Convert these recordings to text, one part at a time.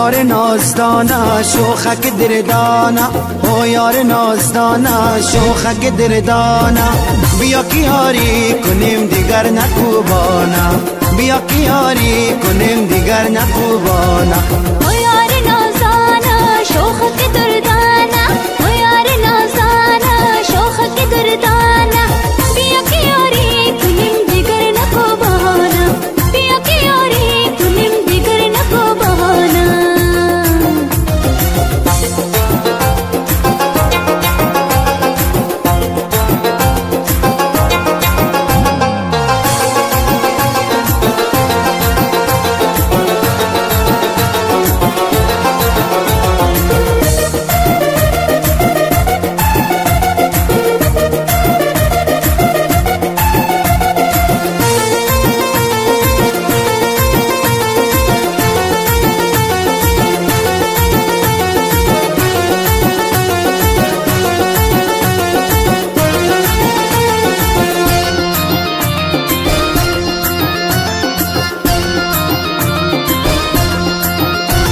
یار نازدانه شوخک دردانه، او یار نازدانه شوخک دردانه، بیا که یاری کنیم دیگر نکوبانه، بیا که یاری کنیم دیگر نکوبانه. او یار نازدانه شوخک دردانه، او یار نازدانه شوخک دردانه، بیا که یاری کنیم دیگر نکوبانه، بیا که یاری کنیم دیگر نکوبانه.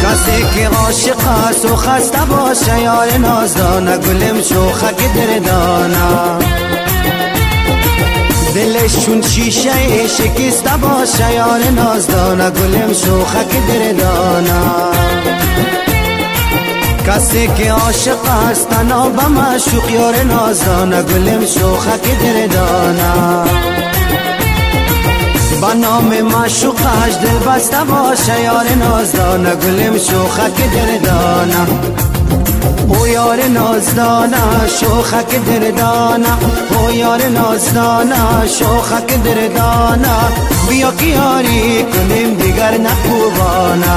کسی که عاشق است و خسته باشه یار نازدانه، گلم شوخک دردانه، دلشون شیشه شکسته باشه یار نازدانه، گلم شوخک دردانه. کسی که عاشق است تنها به معشوق یار نازدانه، گلم شوخک دردانه، با نام معشوقش دل بسته باشه یار نازدانه، گلم شوخک دردانه. او یار نازدانه شوخک دردانه، او یار نازدانه شوخک دردانه، بیا که یاری کنیم دیگر نکوبانه،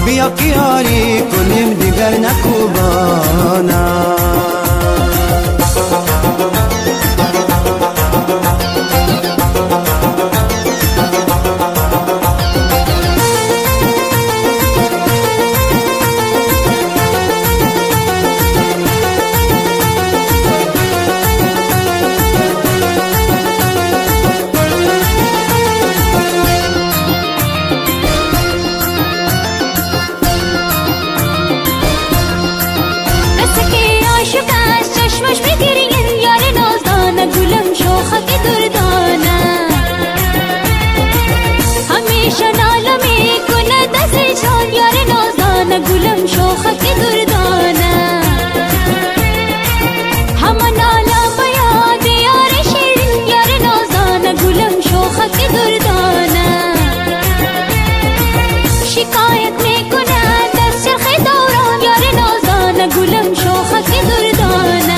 بیا که یاری کنیم دیگر نکوبانه. چشمش بگیرین یار نازدانه، گلم شوخک دردانه، همیشه ناله میکنه دست جان یار نازدانه، گلم شوخک دردانه، همه ناله بیاد یار شیرین یار نازدانه، گلم شوخک دردانه، شکایت میکنه دست چرخ دوران یار نازدانه، گلم شوخک دردانه.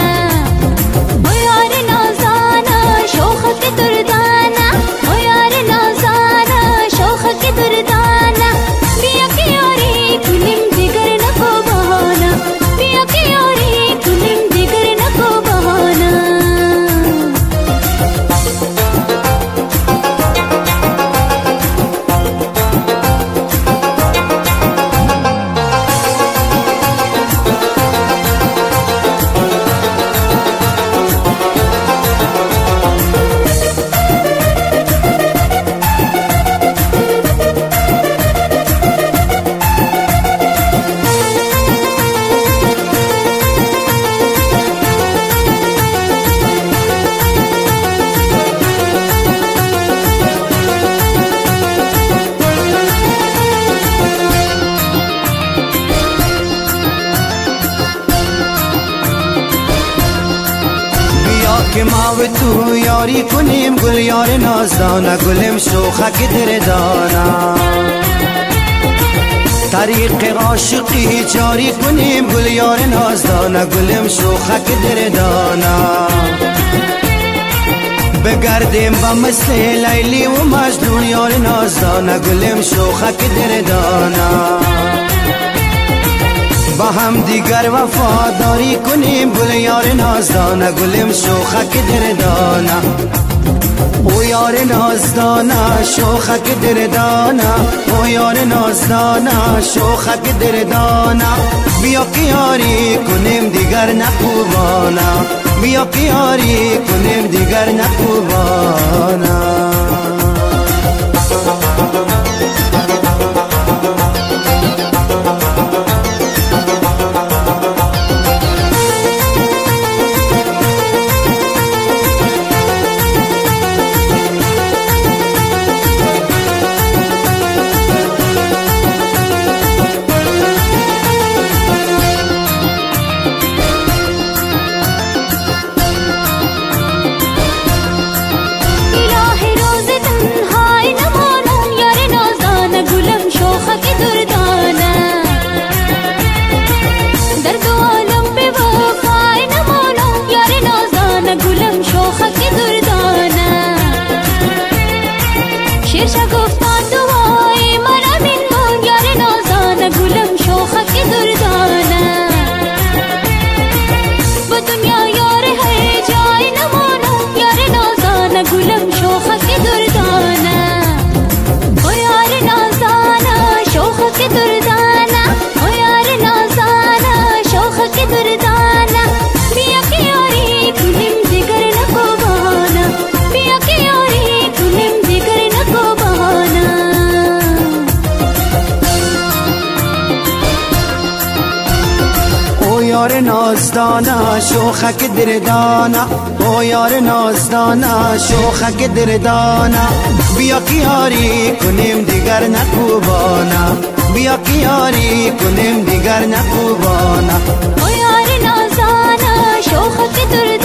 که ما و تو یاری کنیم گل یار نازدانه، گلم شوخک دردانه، طریق عاشقی جاری کنیم گل یار نازدانه، گلم شوخک دردانه، بگردیم با مثل لیلی و مجنون یار نازدانه، گلم شوخک دردانه، با هم دیگر وفاداری کنیم گل یار نازدانه، گلم شوخک دردانه. او یار نازدانه شوخک دردانه، او یار نازدانه شوخک دردانه، بیا که یاری کنیم دیگر نکوبانه، بیا که یاری کنیم دیگر نکوبانه. شیر شگفتا دوای مرا بین کن یار نازانه گلم شوخک دردانه با دنیا یار هی جای نمانم یار نازانه گلم شوخک دردانه او یار نازانه شوخک دردانه او یار نازانه شوخک دردانه بیا که یاری کنیم دیگر نکو بهانه بیا که یاری کنیم دیگر نکو بهانه او یار نازدانه شوخک دردانه او یار نازدانه شوخک دردانه بیا که یاری کنیم دیگر نکوبانه بیا که یاری کنیم دیگر نکوبانه او یار نازانه شوخک دردانه